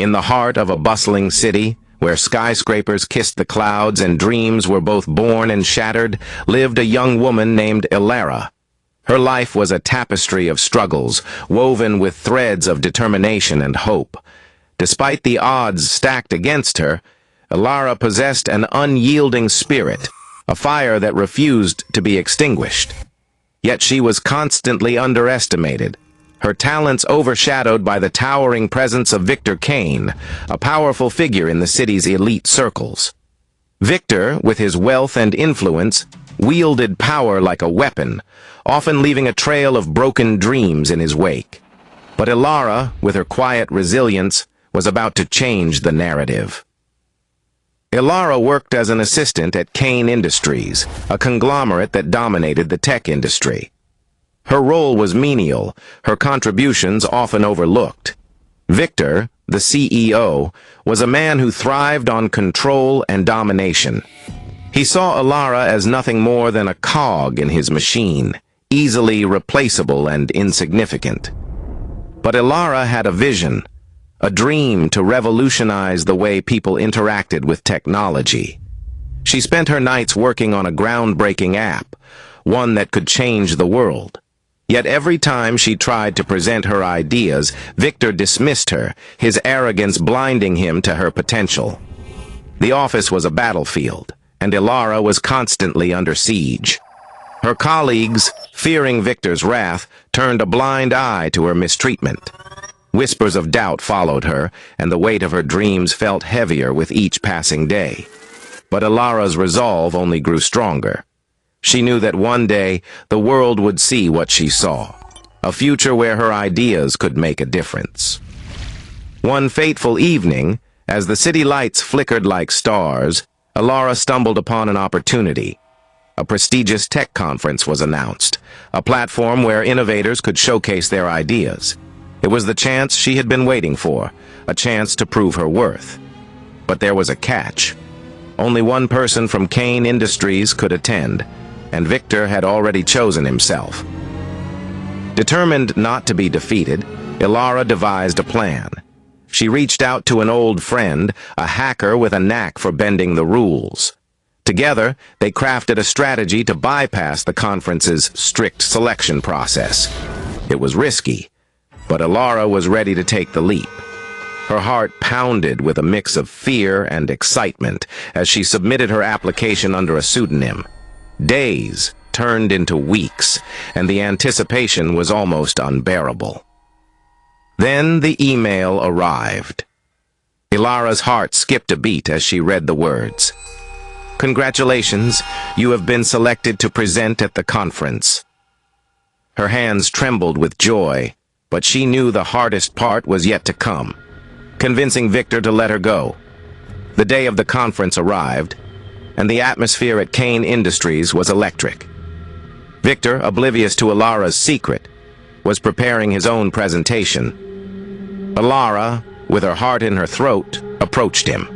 In the heart of a bustling city, where skyscrapers kissed the clouds and dreams were both born and shattered, lived a young woman named Elara. Her life was a tapestry of struggles, woven with threads of determination and hope. Despite the odds stacked against her, Elara possessed an unyielding spirit, a fire that refused to be extinguished. Yet she was constantly underestimated, her talents overshadowed by the towering presence of Victor Kane, a powerful figure in the city's elite circles. Victor, with his wealth and influence, wielded power like a weapon, often leaving a trail of broken dreams in his wake. But Elara, with her quiet resilience, was about to change the narrative. Elara worked as an assistant at Kane Industries, a conglomerate that dominated the tech industry. Her role was menial, her contributions often overlooked. Victor, the CEO, was a man who thrived on control and domination. He saw Elara as nothing more than a cog in his machine, easily replaceable and insignificant. But Elara had a vision, a dream to revolutionize the way people interacted with technology. She spent her nights working on a groundbreaking app, one that could change the world. Yet every time she tried to present her ideas, Victor dismissed her, his arrogance blinding him to her potential. The office was a battlefield, and Elara was constantly under siege. Her colleagues, fearing Victor's wrath, turned a blind eye to her mistreatment. Whispers of doubt followed her, and the weight of her dreams felt heavier with each passing day. But Elara's resolve only grew stronger. She knew that one day the world would see what she saw, a future where her ideas could make a difference. One fateful evening, as the city lights flickered like stars, Elara stumbled upon an opportunity. A prestigious tech conference was announced, a platform where innovators could showcase their ideas. It was the chance she had been waiting for, a chance to prove her worth. But there was a catch. Only one person from Kane Industries could attend, and Victor had already chosen himself. Determined not to be defeated, Elara devised a plan. She reached out to an old friend, a hacker with a knack for bending the rules. Together, they crafted a strategy to bypass the conference's strict selection process. It was risky, but Elara was ready to take the leap. Her heart pounded with a mix of fear and excitement as she submitted her application under a pseudonym. Days turned into weeks, and the anticipation was almost unbearable. Then the email arrived. Elara's heart skipped a beat as she read the words. "Congratulations, you have been selected to present at the conference." Her hands trembled with joy, but she knew the hardest part was yet to come, convincing Victor to let her go. The day of the conference arrived, and the atmosphere at Kane Industries was electric. Victor, oblivious to Elara's secret, was preparing his own presentation. Elara, with her heart in her throat, approached him.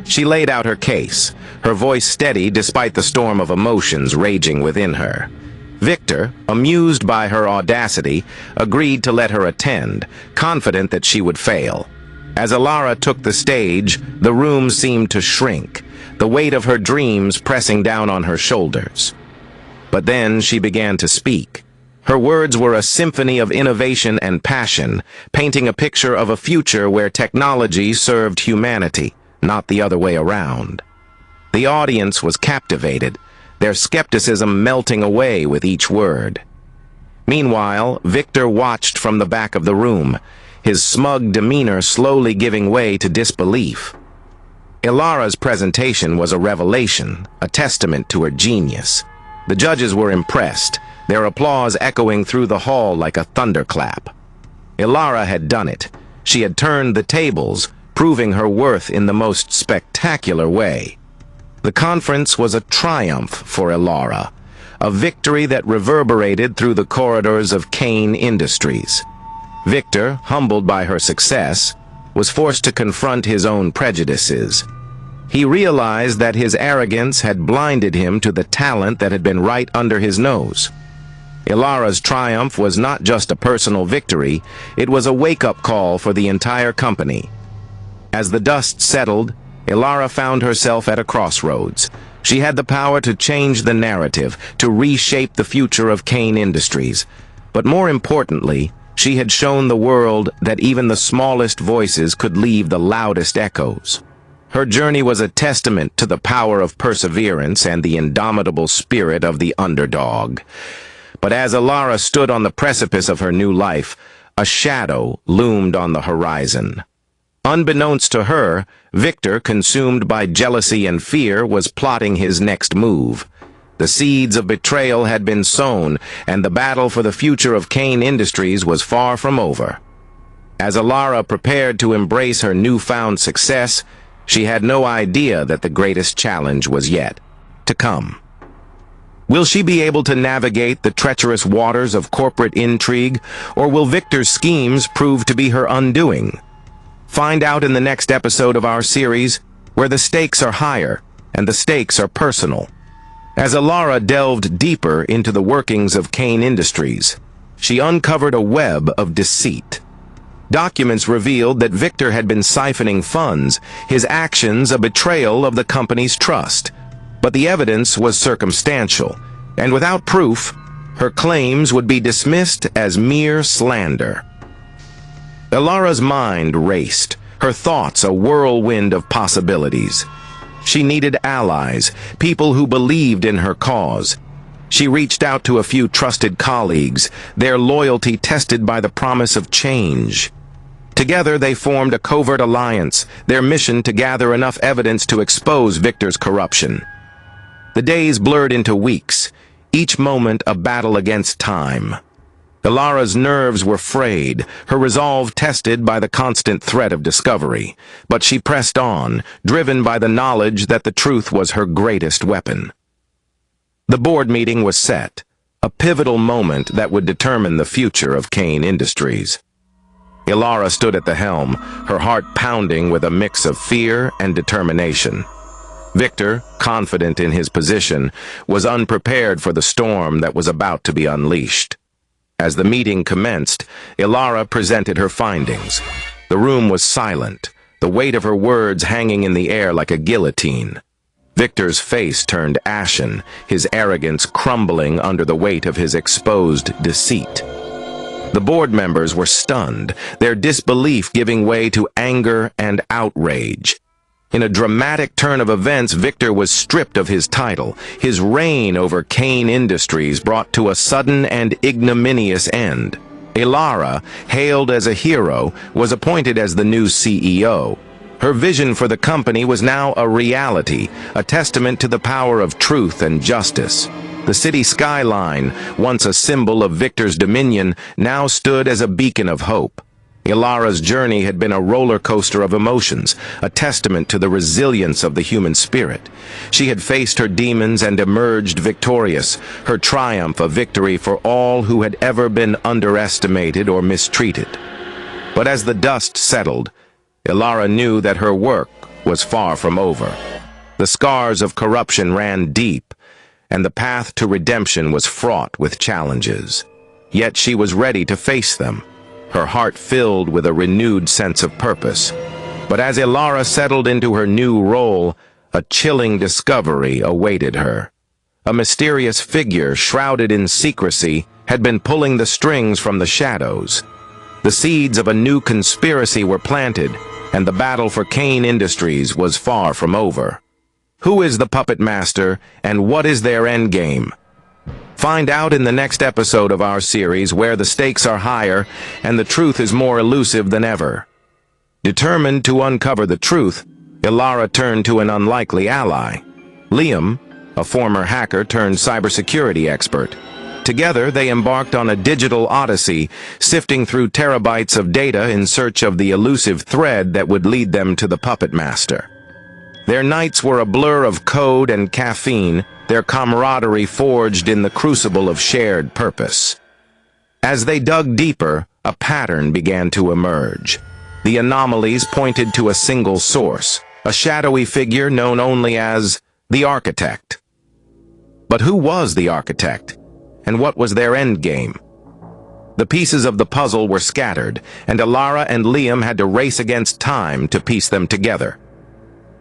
She laid out her case, her voice steady despite the storm of emotions raging within her. Victor, amused by her audacity, agreed to let her attend, confident that she would fail. As Elara took the stage, the room seemed to shrink, the weight of her dreams pressing down on her shoulders. But then she began to speak. Her words were a symphony of innovation and passion, painting a picture of a future where technology served humanity, not the other way around. The audience was captivated, their skepticism melting away with each word. Meanwhile, Victor watched from the back of the room, his smug demeanor slowly giving way to disbelief. Elara's presentation was a revelation, a testament to her genius. The judges were impressed, their applause echoing through the hall like a thunderclap. Elara had done it. She had turned the tables, proving her worth in the most spectacular way. The conference was a triumph for Elara, a victory that reverberated through the corridors of Kane Industries. Victor, humbled by her success, was forced to confront his own prejudices. He realized that his arrogance had blinded him to the talent that had been right under his nose. Elara's triumph was not just a personal victory, it was a wake-up call for the entire company. As the dust settled, Elara found herself at a crossroads. She had the power to change the narrative, to reshape the future of Kane Industries. But more importantly, she had shown the world that even the smallest voices could leave the loudest echoes. Her journey was a testament to the power of perseverance and the indomitable spirit of the underdog. But as Elara stood on the precipice of her new life, a shadow loomed on the horizon. Unbeknownst to her, Victor, consumed by jealousy and fear, was plotting his next move. The seeds of betrayal had been sown, and the battle for the future of Kane Industries was far from over. As Elara prepared to embrace her newfound success, she had no idea that the greatest challenge was yet to come. Will she be able to navigate the treacherous waters of corporate intrigue, or will Victor's schemes prove to be her undoing? Find out in the next episode of our series, where the stakes are higher and the stakes are personal. As Elara delved deeper into the workings of Kane Industries, she uncovered a web of deceit. Documents revealed that Victor had been siphoning funds, his actions a betrayal of the company's trust. But the evidence was circumstantial, and without proof, her claims would be dismissed as mere slander. Elara's mind raced, her thoughts a whirlwind of possibilities. She needed allies, people who believed in her cause. She reached out to a few trusted colleagues, their loyalty tested by the promise of change. Together they formed a covert alliance, their mission to gather enough evidence to expose Victor's corruption. The days blurred into weeks, each moment a battle against time. Elara's nerves were frayed, her resolve tested by the constant threat of discovery. But she pressed on, driven by the knowledge that the truth was her greatest weapon. The board meeting was set, a pivotal moment that would determine the future of Kane Industries. Elara stood at the helm, her heart pounding with a mix of fear and determination. Victor, confident in his position, was unprepared for the storm that was about to be unleashed. As the meeting commenced, Elara presented her findings. The room was silent, the weight of her words hanging in the air like a guillotine. Victor's face turned ashen, his arrogance crumbling under the weight of his exposed deceit. The board members were stunned, their disbelief giving way to anger and outrage. In a dramatic turn of events, Victor was stripped of his title. His reign over Kane Industries brought to a sudden and ignominious end. Elara, hailed as a hero, was appointed as the new CEO. Her vision for the company was now a reality, a testament to the power of truth and justice. The city skyline, once a symbol of Victor's dominion, now stood as a beacon of hope. Elara's journey had been a roller coaster of emotions, a testament to the resilience of the human spirit. She had faced her demons and emerged victorious, her triumph a victory for all who had ever been underestimated or mistreated. But as the dust settled, Elara knew that her work was far from over. The scars of corruption ran deep, and the path to redemption was fraught with challenges. Yet she was ready to face them, her heart filled with a renewed sense of purpose. But as Elara settled into her new role, a chilling discovery awaited her. A mysterious figure, shrouded in secrecy, had been pulling the strings from the shadows. The seeds of a new conspiracy were planted, and the battle for Kane Industries was far from over. Who is the puppet master, and what is their endgame? Find out in the next episode of our series, where the stakes are higher and the truth is more elusive than ever. Determined to uncover the truth, Elara turned to an unlikely ally. Liam, a former hacker turned cybersecurity expert. Together, they embarked on a digital odyssey, sifting through terabytes of data in search of the elusive thread that would lead them to the puppet master. Their nights were a blur of code and caffeine, their camaraderie forged in the crucible of shared purpose. As they dug deeper, a pattern began to emerge. The anomalies pointed to a single source, a shadowy figure known only as the Architect. But who was the Architect, and what was their endgame? The pieces of the puzzle were scattered, and Elara and Liam had to race against time to piece them together.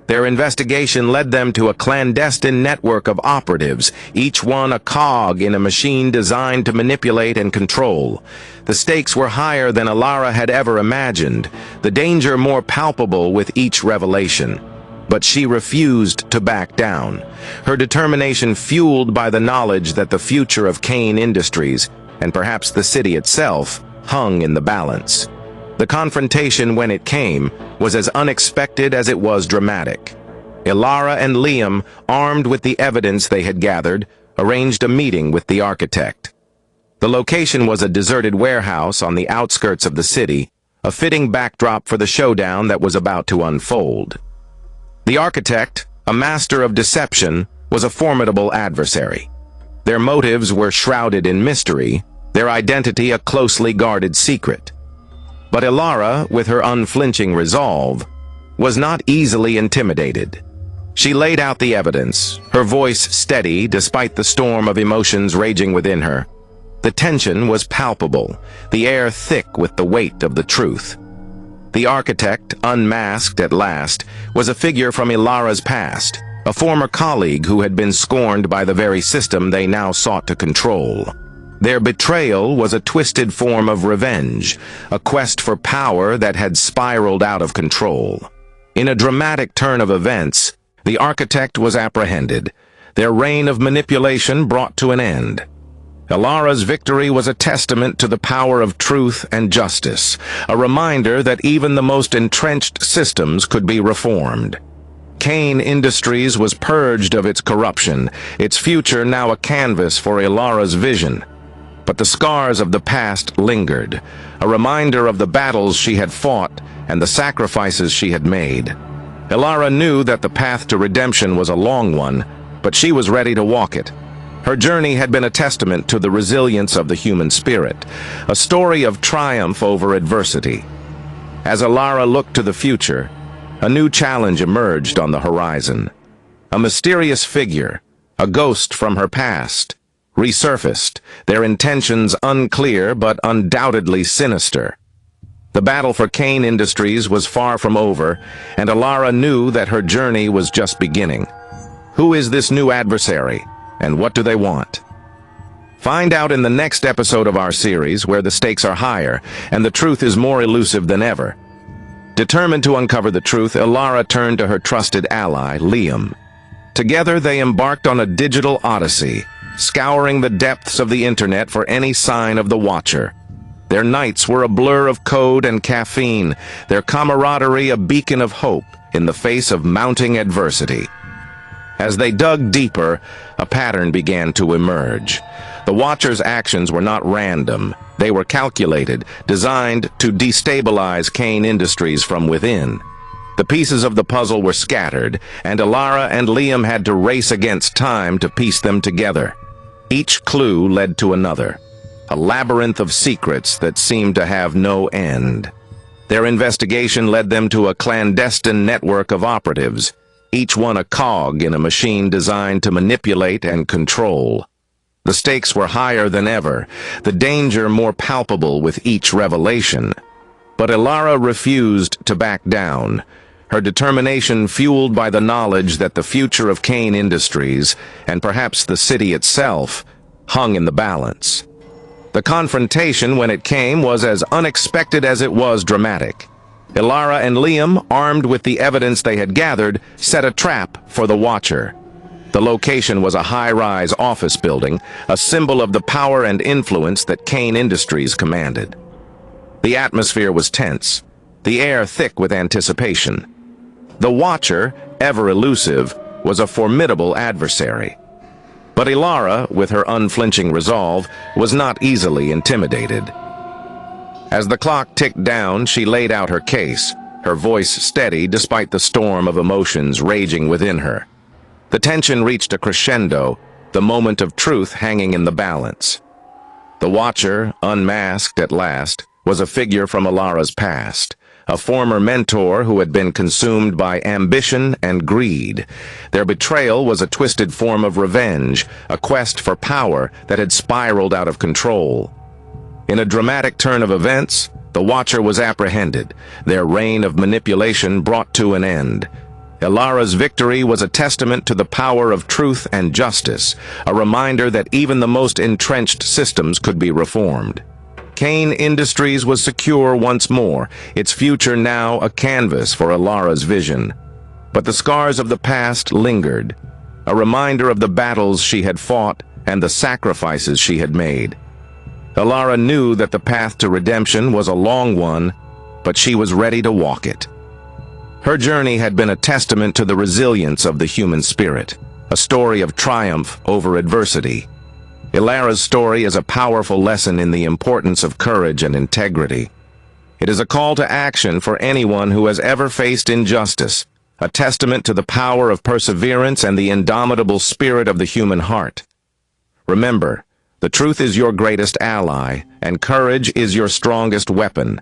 Their investigation led them to a clandestine network of operatives, each one a cog in a machine designed to manipulate and control. The stakes were higher than Elara had ever imagined, the danger more palpable with each revelation. But she refused to back down, her determination fueled by the knowledge that the future of Kane Industries, and perhaps the city itself, hung in the balance. The confrontation, when it came, was as unexpected as it was dramatic. Elara and Liam, armed with the evidence they had gathered, arranged a meeting with the architect. The location was a deserted warehouse on the outskirts of the city, a fitting backdrop for the showdown that was about to unfold. The architect, a master of deception, was a formidable adversary. Their motives were shrouded in mystery, their identity a closely guarded secret. But Elara, with her unflinching resolve, was not easily intimidated. She laid out the evidence, her voice steady despite the storm of emotions raging within her. The tension was palpable, the air thick with the weight of the truth. The architect, unmasked at last, was a figure from Elara's past, a former colleague who had been scorned by the very system they now sought to control. Their betrayal was a twisted form of revenge, a quest for power that had spiraled out of control. In a dramatic turn of events, the architect was apprehended, their reign of manipulation brought to an end. Elara's victory was a testament to the power of truth and justice, a reminder that even the most entrenched systems could be reformed. Kane Industries was purged of its corruption, its future now a canvas for Elara's vision. But the scars of the past lingered, a reminder of the battles she had fought and the sacrifices she had made. Elara knew that the path to redemption was a long one, but she was ready to walk it. Her journey had been a testament to the resilience of the human spirit, a story of triumph over adversity. As Elara looked to the future, a new challenge emerged on the horizon. A mysterious figure, a ghost from her past, resurfaced, their intentions unclear but undoubtedly sinister. The battle for Kane Industries was far from over, and Elara knew that her journey was just beginning. Who is this new adversary, and what do they want? Find out in the next episode of our series, where the stakes are higher and the truth is more elusive than ever. Determined to uncover the truth, Elara turned to her trusted ally, Liam. Together they embarked on a digital odyssey, scouring the depths of the internet for any sign of the Watcher. Their nights were a blur of code and caffeine, their camaraderie a beacon of hope in the face of mounting adversity. As they dug deeper, a pattern began to emerge. The Watcher's actions were not random. They were calculated, designed to destabilize Kane Industries from within. The pieces of the puzzle were scattered, and Elara and Liam had to race against time to piece them together. Each clue led to another, a labyrinth of secrets that seemed to have no end. Their investigation led them to a clandestine network of operatives, each one a cog in a machine designed to manipulate and control. The stakes were higher than ever, the danger more palpable with each revelation. But Elara refused to back down, her determination fueled by the knowledge that the future of Kane Industries, and perhaps the city itself, hung in the balance. The confrontation, when it came, was as unexpected as it was dramatic. Elara and Liam, armed with the evidence they had gathered, set a trap for the Watcher. The location was a high-rise office building, a symbol of the power and influence that Kane Industries commanded. The atmosphere was tense, the air thick with anticipation. The Watcher, ever elusive, was a formidable adversary. But Elara, with her unflinching resolve, was not easily intimidated. As the clock ticked down, she laid out her case, her voice steady despite the storm of emotions raging within her. The tension reached a crescendo, the moment of truth hanging in the balance. The Watcher, unmasked at last, was a figure from Elara's past, a former mentor who had been consumed by ambition and greed. Their betrayal was a twisted form of revenge, a quest for power that had spiraled out of control. In a dramatic turn of events, the Watcher was apprehended, their reign of manipulation brought to an end. Elara's victory was a testament to the power of truth and justice, a reminder that even the most entrenched systems could be reformed. Kane Industries was secure once more, its future now a canvas for Elara's vision. But the scars of the past lingered, a reminder of the battles she had fought and the sacrifices she had made. Elara knew that the path to redemption was a long one, but she was ready to walk it. Her journey had been a testament to the resilience of the human spirit, a story of triumph over adversity. Elara's story is a powerful lesson in the importance of courage and integrity. It is a call to action for anyone who has ever faced injustice, a testament to the power of perseverance and the indomitable spirit of the human heart. Remember, the truth is your greatest ally, and courage is your strongest weapon.